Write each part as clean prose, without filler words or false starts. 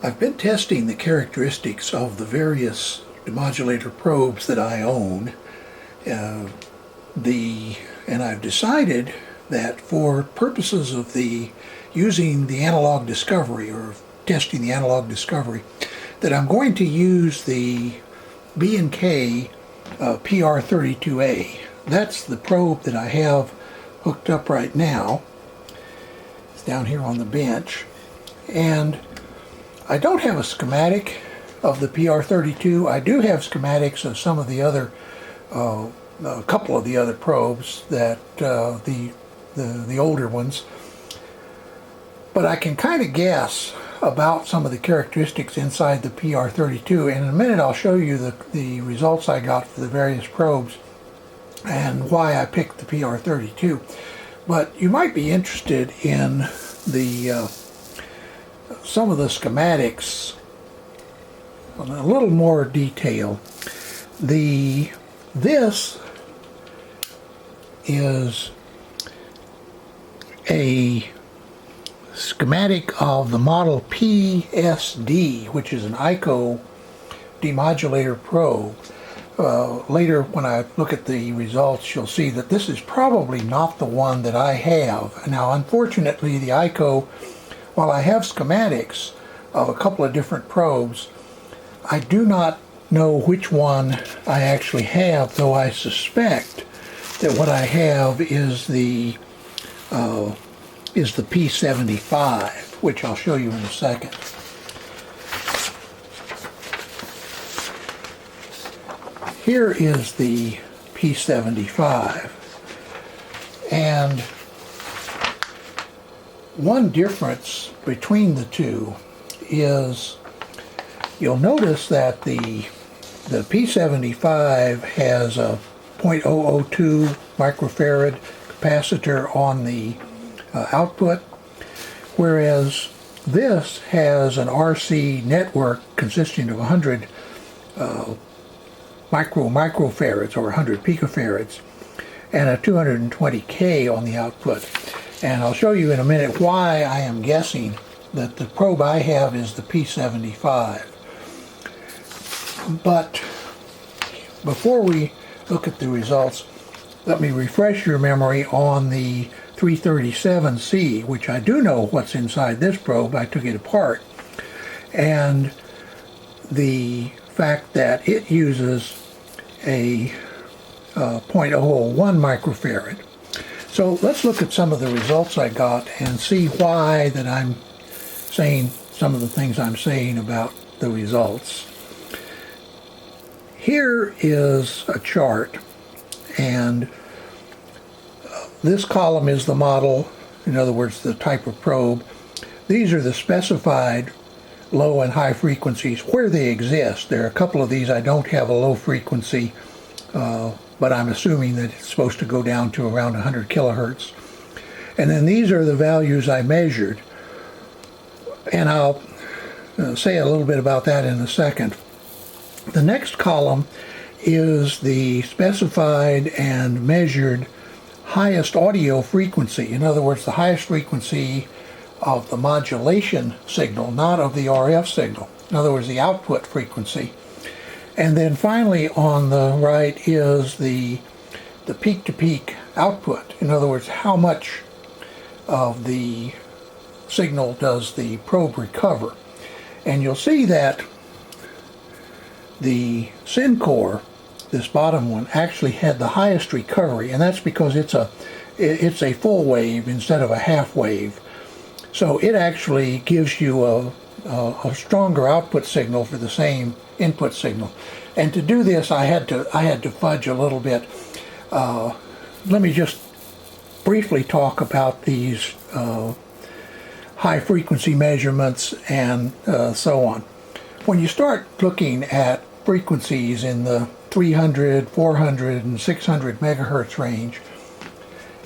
I've been testing the characteristics of the various demodulator probes that I own, and I've decided that for purposes of using the analog discovery or testing the analog discovery, that I'm going to use the B&K PR32A. That's the probe that I have hooked up right now. It's down here on the bench, and I don't have a schematic of the PR32. I do have schematics of some of the other, a couple of the other probes, that the older ones. But I can kind of guess about some of the characteristics inside the PR32, and in a minute I'll show you the results I got for the various probes and why I picked the PR32. But you might be interested in some of the schematics in a little more detail. This is a schematic of the model PSD, which is an ICO demodulator probe. Later, when I look at the results, you'll see that this is probably not the one that I have. Now, unfortunately, the ICO, while I have schematics of a couple of different probes, I do not know which one I actually have, though I suspect that what I have is the P75, which I'll show you in a second. Here is the P75, and one difference between the two is you'll notice that the P75 has a 0.002 microfarad capacitor on the output, whereas this has an RC network consisting of 100 microfarads or 100 picofarads and a 220K on the output. And I'll show you in a minute why I am guessing that the probe I have is the P75. But before we look at the results, let me refresh your memory on the 337C, which I do know what's inside this probe. I took it apart, and the fact that it uses a 0.001 microfarad. So let's look at some of the results I got and see why that I'm saying some of the things I'm saying about the results. Here is a chart, and this column is the model, in other words, the type of probe. These are the specified low and high frequencies where they exist. There are a couple of these I don't have a low frequency, but I'm assuming that it's supposed to go down to around 100 kilohertz. And then these are the values I measured, and I'll say a little bit about that in a second. The next column is the specified and measured highest audio frequency. In other words, the highest frequency of the modulation signal, not of the RF signal. In other words, the output frequency. And then finally on the right is the peak-to-peak output. In other words, how much of the signal does the probe recover. And you'll see that the Syncor, this bottom one, actually had the highest recovery, and that's because it's a full wave instead of a half wave. So it actually gives you a stronger output signal for the same input signal. And to do this, I had to fudge a little bit. Let me just briefly talk about these high frequency measurements and so on. When you start looking at frequencies in the 300, 400, and 600 megahertz range,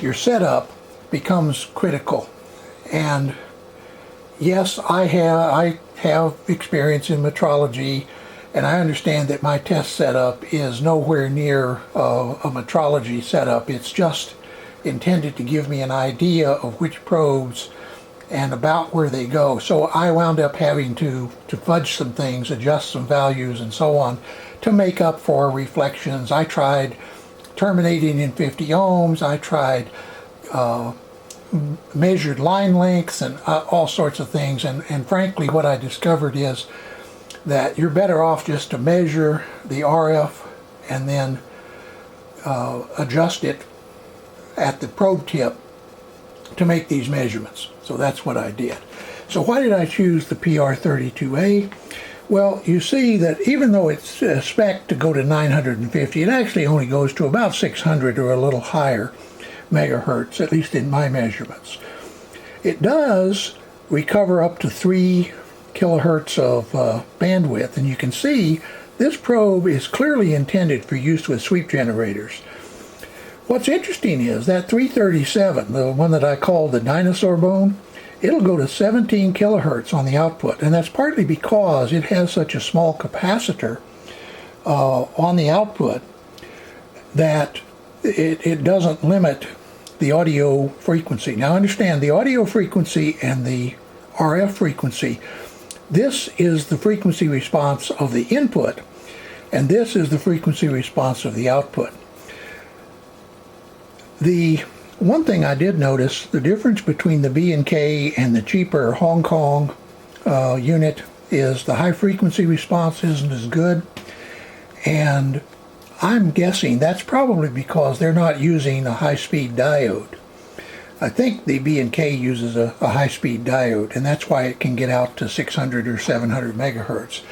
your setup becomes critical. And yes, I have experience in metrology, and I understand that my test setup is nowhere near a metrology setup. It's just intended to give me an idea of which probes and about where they go. So I wound up having to fudge some things, adjust some values and so on to make up for reflections. I tried terminating in 50 ohms. I tried measured line lengths and all sorts of things. And frankly, what I discovered is that you're better off just to measure the RF and then adjust it at the probe tip to make these measurements. So that's what I did. So why did I choose the PR32A? Well, you see that even though it's spec to go to 950, it actually only goes to about 600 or a little higher megahertz, at least in my measurements. It does recover up to 3 kilohertz of bandwidth, and you can see this probe is clearly intended for use with sweep generators. What's interesting is that 337, the one that I call the dinosaur bone, it'll go to 17 kilohertz on the output, and that's partly because it has such a small capacitor on the output that it doesn't limit the audio frequency. Now understand, the audio frequency and the RF frequency, this is the frequency response of the input, and this is the frequency response of the output. The one thing I did notice, the difference between the B&K and the cheaper Hong Kong unit is the high frequency response isn't as good, and I'm guessing that's probably because they're not using a high-speed diode. I think the B&K uses a high-speed diode, and that's why it can get out to 600 or 700 megahertz.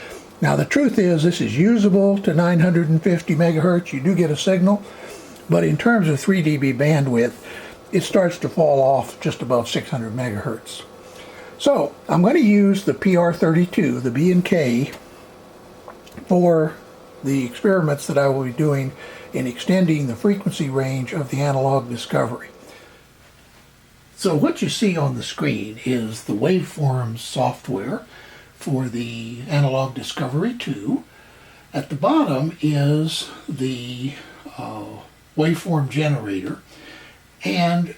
Now the truth is, this is usable to 950 megahertz. You do get a signal, but in terms of 3 dB bandwidth, it starts to fall off just above 600 megahertz. So I'm going to use the PR32, the B&K, for the experiments that I will be doing in extending the frequency range of the analog discovery. So what you see on the screen is the waveforms software for the analog discovery 2. At the bottom is the waveform generator, and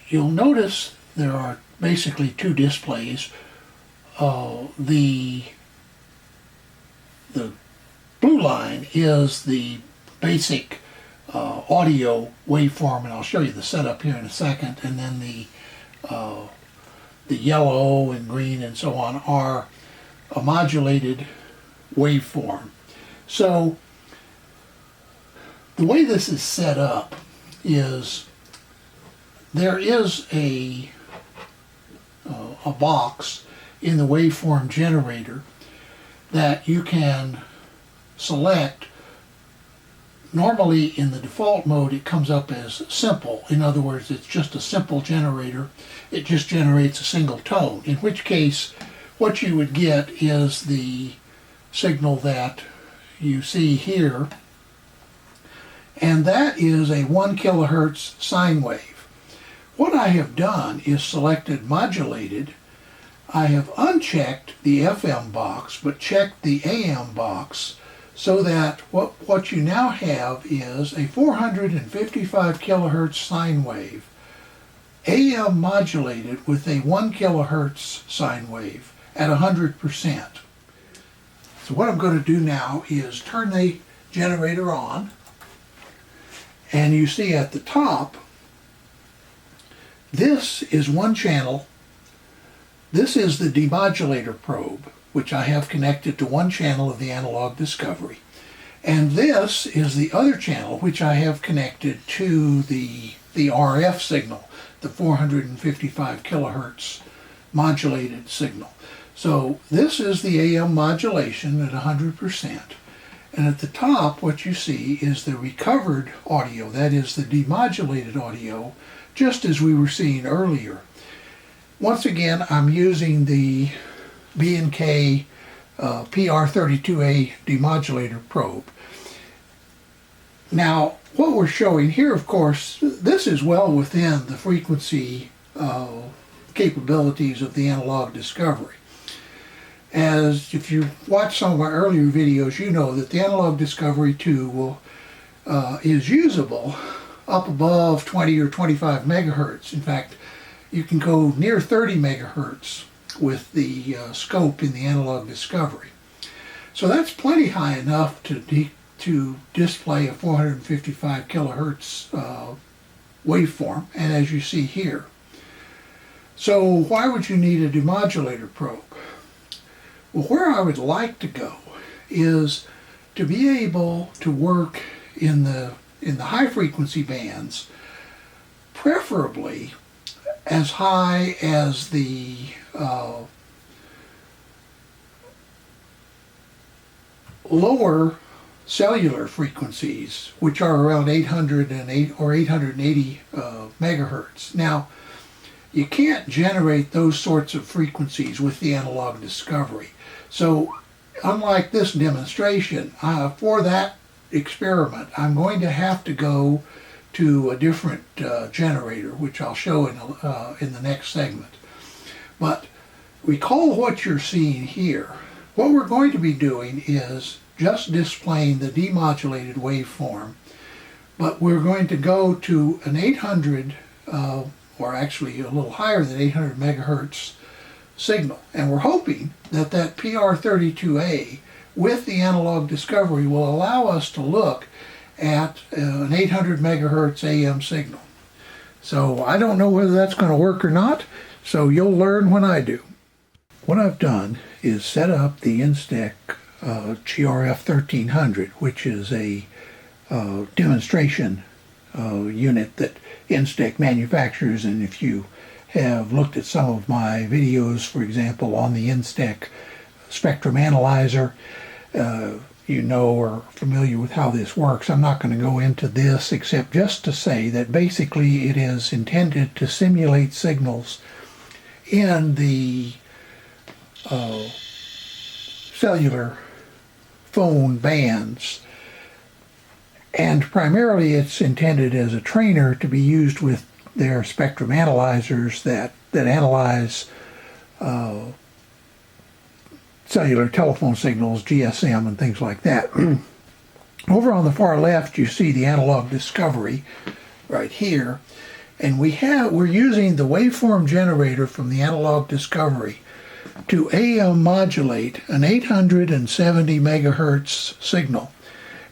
you'll notice there are basically 2 displays. The blue line is the basic audio waveform, and I'll show you the setup here in a second, and then the yellow and green and so on are a modulated waveform. So the way this is set up is there is a box in the waveform generator that you can select. Normally in the default mode it comes up as simple. In other words, it's just a simple generator. It just generates a single tone, in which case what you would get is the signal that you see here, and that is a 1 kilohertz sine wave. What I have done is selected modulated. I have unchecked the FM box but checked the AM box, so that what you now have is a 455 kilohertz sine wave, AM modulated with a 1 kilohertz sine wave at 100%. So what I'm going to do now is turn the generator on, and you see at the top, this is one channel. This is the demodulator probe, which I have connected to one channel of the analog discovery. And this is the other channel, which I have connected to the RF signal, the 455 kilohertz modulated signal. So this is the AM modulation at 100%. And at the top, what you see is the recovered audio, that is the demodulated audio, just as we were seeing earlier. Once again, I'm using the B&K PR32A demodulator probe. Now, what we're showing here, of course, this is well within the frequency capabilities of the analog discovery. As if you watch some of our earlier videos, you know that the analog discovery 2 is usable up above 20 or 25 megahertz. In fact, you can go near 30 megahertz with the scope in the analog discovery. So that's plenty high enough to display a 455 kilohertz waveform, and as you see here. So why would you need a demodulator probe? Well, where I would like to go is to be able to work in the high frequency bands, preferably as high as the lower cellular frequencies, which are around 808 or 880 megahertz. Now, you can't generate those sorts of frequencies with the analog discovery. So, unlike this demonstration, for that experiment, I'm going to have to go to a different generator, which I'll show in the next segment. But recall what you're seeing here. What we're going to be doing is just displaying the demodulated waveform, but we're going to go to an 800, or actually a little higher than 800 megahertz signal. And we're hoping that that PR32A with the analog discovery will allow us to look at an 800 megahertz AM signal. So I don't know whether that's going to work or not, so you'll learn when I do. What I've done is set up the Instec GRF1300, which is a demonstration unit that Instec manufactures, and if you have looked at some of my videos, for example, on the Instec spectrum analyzer, you know or are familiar with how this works. I'm not going to go into this except just to say that basically it is intended to simulate signals in the cellular phone bands, and primarily it's intended as a trainer to be used with their spectrum analyzers that analyze cellular telephone signals, GSM, and things like that. Over on the far left, you see the analog discovery right here, and we're using the waveform generator from the analog discovery to AM modulate an 870 megahertz signal.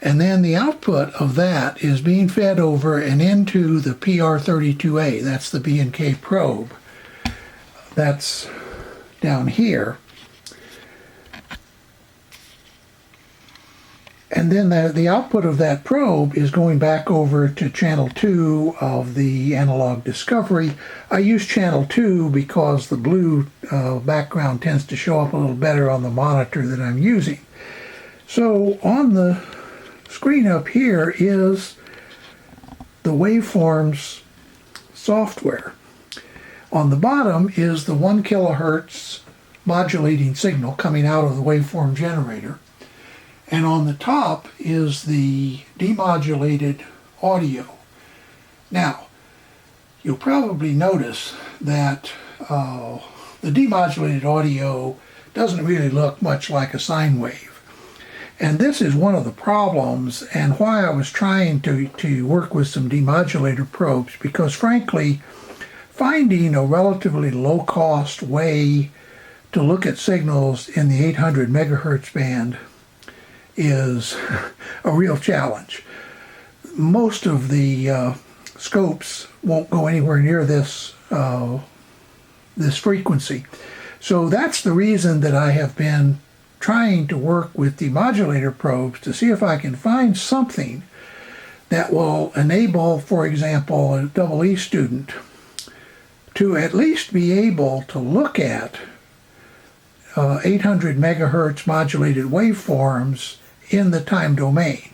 And then the output of that is being fed over and into the PR32A. That's the B&K probe. That's down here. And then the output of that probe is going back over to channel 2 of the analog discovery. I use channel 2 because the blue background tends to show up a little better on the monitor that I'm using. So on the screen up here is the waveforms software. On the bottom is the 1 kilohertz modulating signal coming out of the waveform generator. And on the top is the demodulated audio. Now, you'll probably notice that the demodulated audio doesn't really look much like a sine wave. And this is one of the problems and why I was trying to work with some demodulator probes, because frankly, finding a relatively low-cost way to look at signals in the 800 megahertz band is a real challenge. Most of the scopes won't go anywhere near this frequency. So that's the reason that I have been trying to work with demodulator probes to see if I can find something that will enable, for example, a EE student to at least be able to look at 800 megahertz modulated waveforms in the time domain.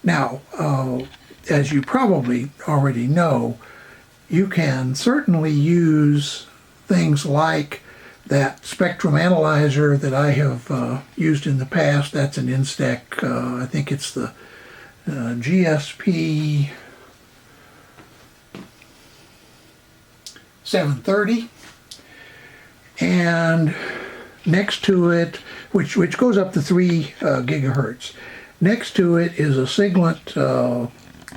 Now, as you probably already know, you can certainly use things like that spectrum analyzer that I have used in the past. That's an Instec, I think it's the GSP 730, and next to it, which goes up to 3 gigahertz. Next to it is a Siglent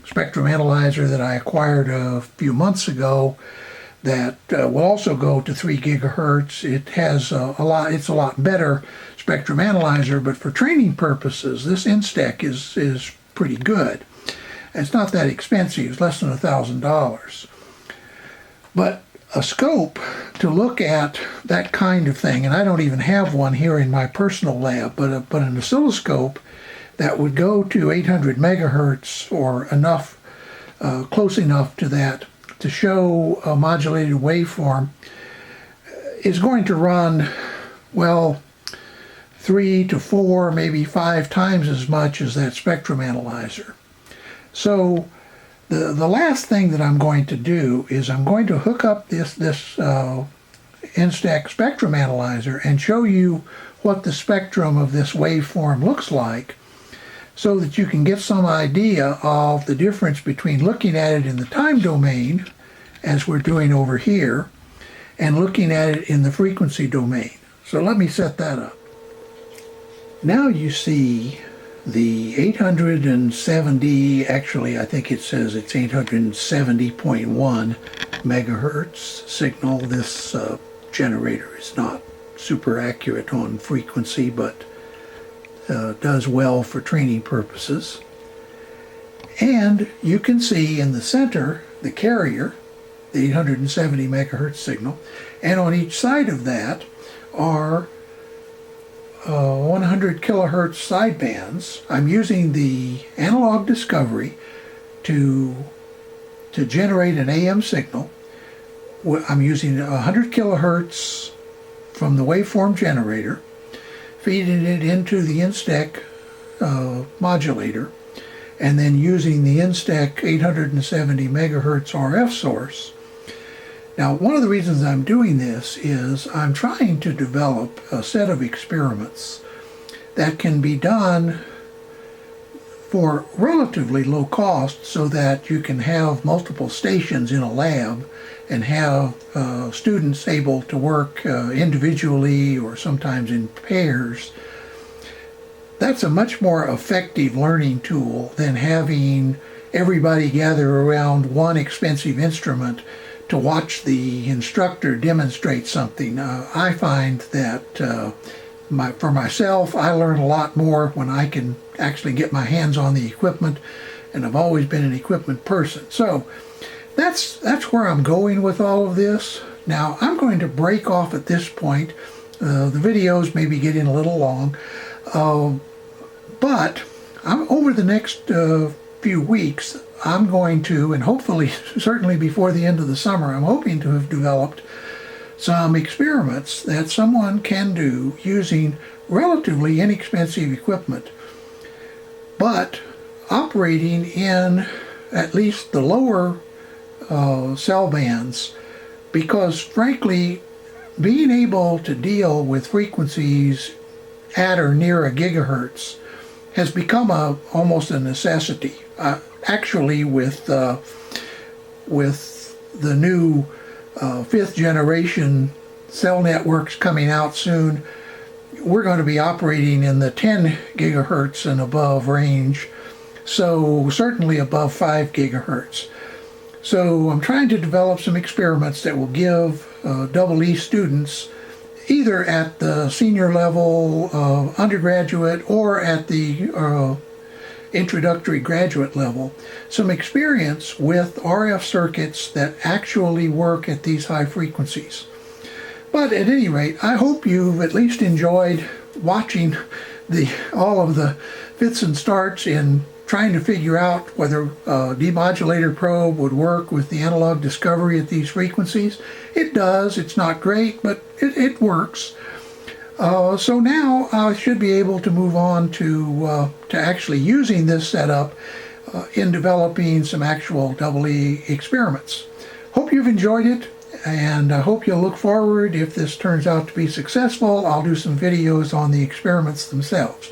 spectrum analyzer that I acquired a few months ago that will also go to 3 gigahertz. It has it's a lot better spectrum analyzer, but for training purposes, this Instec is pretty good. It's not that expensive, it's less than $1,000. But a scope to look at that kind of thing, and I don't even have one here in my personal lab, but an oscilloscope that would go to 800 megahertz or enough, close enough to that to show a modulated waveform is going to run, well, 3 to 4, maybe 5 times as much as that spectrum analyzer. So the last thing that I'm going to do is I'm going to hook up this Instec spectrum analyzer and show you what the spectrum of this waveform looks like, so that you can get some idea of the difference between looking at it in the time domain, as we're doing over here, and looking at it in the frequency domain. So let me set that up. Now you see the 870, actually I think it says it's 870.1 megahertz signal. This generator is not super accurate on frequency, but does well for training purposes. And you can see in the center the carrier, the 870 megahertz signal, and on each side of that are 100 kilohertz sidebands. I'm using the analog discovery to generate an AM signal. I'm using 100 kilohertz from the waveform generator, feeding it into the Instec modulator, and then using the Instec 870 megahertz RF source. Now, one of the reasons I'm doing this is I'm trying to develop a set of experiments that can be done for relatively low cost, so that you can have multiple stations in a lab and have students able to work individually or sometimes in pairs. That's a much more effective learning tool than having everybody gather around one expensive instrument to watch the instructor demonstrate something. I find that for myself, I learn a lot more when I can actually get my hands on the equipment, and I've always been an equipment person. So that's where I'm going with all of this. Now I'm going to break off at this point. The videos may be getting a little long, but over the next few weeks, I'm going to, and hopefully, certainly before the end of the summer, I'm hoping to have developed some experiments that someone can do using relatively inexpensive equipment, but operating in at least the lower cell bands, because frankly, being able to deal with frequencies at or near a gigahertz has become almost a necessity. Actually, with the new 5th generation cell networks coming out soon, we're going to be operating in the 10 gigahertz and above range, so certainly above 5 gigahertz. So I'm trying to develop some experiments that will give EE students, either at the senior level, undergraduate, or at the introductory graduate level, some experience with RF circuits that actually work at these high frequencies. But at any rate, I hope you've at least enjoyed watching all of the fits and starts in trying to figure out whether a demodulator probe would work with the analog discovery at these frequencies. It does. It's not great, but it works. So now I should be able to move on to actually using this setup in developing some actual EE experiments. Hope you've enjoyed it, and I hope you'll look forward. If this turns out to be successful, I'll do some videos on the experiments themselves.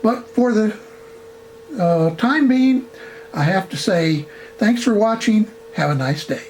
But for the time being, I have to say thanks for watching. Have a nice day.